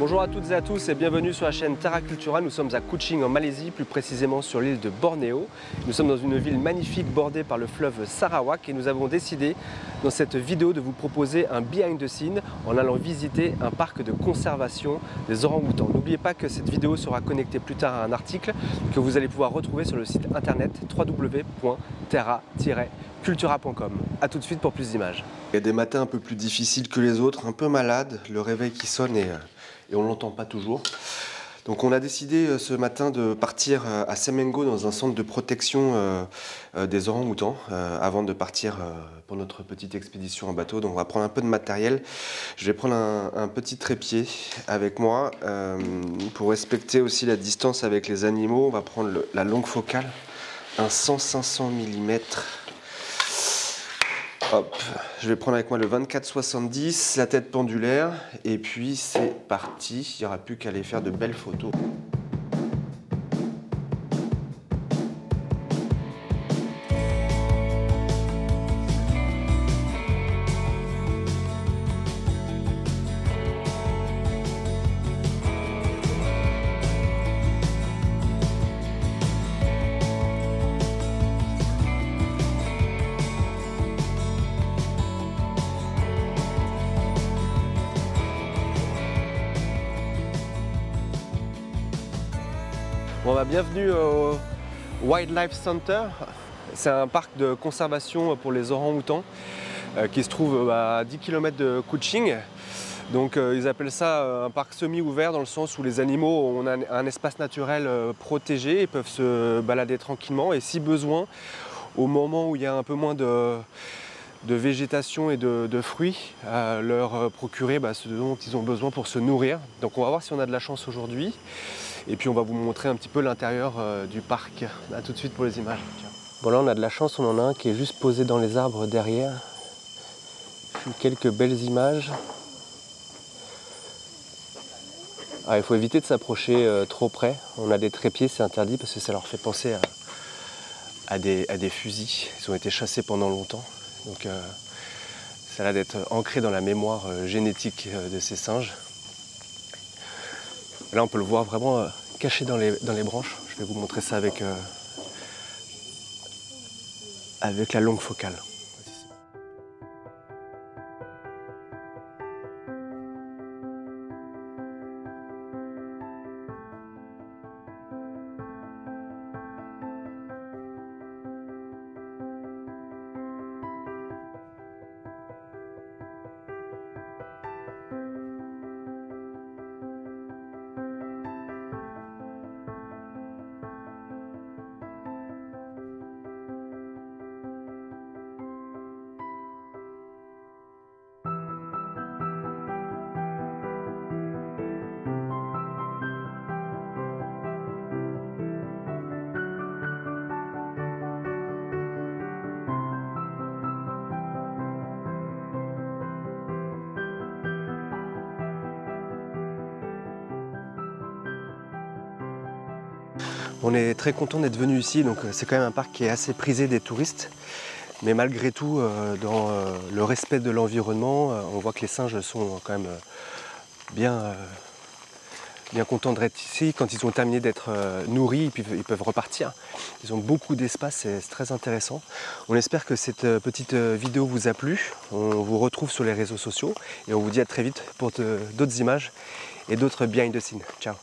Bonjour à toutes et à tous et bienvenue sur la chaîne Terra Cultura. Nous sommes à Kuching en Malaisie, plus précisément sur l'île de Bornéo. Nous sommes dans une ville magnifique bordée par le fleuve Sarawak et nous avons décidé dans cette vidéo de vous proposer un behind the scene en allant visiter un parc de conservation des orang-outans. N'oubliez pas que cette vidéo sera connectée plus tard à un article que vous allez pouvoir retrouver sur le site internet www.terra-cultura.com. A tout de suite pour plus d'images. Il y a des matins un peu plus difficiles que les autres, un peu malade, le réveil qui sonne et on ne l'entend pas toujours. Donc on a décidé ce matin de partir à Semengo dans un centre de protection des orang-outans avant de partir pour notre petite expédition en bateau. Donc on va prendre un peu de matériel. Je vais prendre un petit trépied avec moi pour respecter aussi la distance avec les animaux. On va prendre la longue focale, un 100-500 mm. Hop, je vais prendre avec moi le 24-70, la tête pendulaire, et puis c'est parti, il n'y aura plus qu'à aller faire de belles photos. Bon, bienvenue au Wildlife Center. C'est un parc de conservation pour les orang-outans qui se trouve à 10 km de Kuching. Donc ils appellent ça un parc semi-ouvert dans le sens où les animaux ont un espace naturel protégé et peuvent se balader tranquillement et si besoin, au moment où il y a un peu moins de végétation et de fruits, leur procurer ce dont ils ont besoin pour se nourrir. Donc on va voir si on a de la chance aujourd'hui. Et puis on va vous montrer un petit peu l'intérieur du parc. A tout de suite pour les images. Bon là on a de la chance, on en a un qui est juste posé dans les arbres derrière. Quelques belles images. Il faut éviter de s'approcher trop près. On a des trépieds, c'est interdit parce que ça leur fait penser à des fusils. Ils ont été chassés pendant longtemps. Donc ça a l'air d'être ancré dans la mémoire génétique de ces singes. Là on peut le voir vraiment caché dans les branches. Je vais vous montrer ça avec la longue focale. On est très content d'être venu ici, donc c'est quand même un parc qui est assez prisé des touristes. Mais malgré tout, dans le respect de l'environnement, on voit que les singes sont quand même bien contents d'être ici. Quand ils ont terminé d'être nourris, ils peuvent repartir. Ils ont beaucoup d'espace, c'est très intéressant. On espère que cette petite vidéo vous a plu. On vous retrouve sur les réseaux sociaux et on vous dit à très vite pour d'autres images et d'autres behind the scenes. Ciao.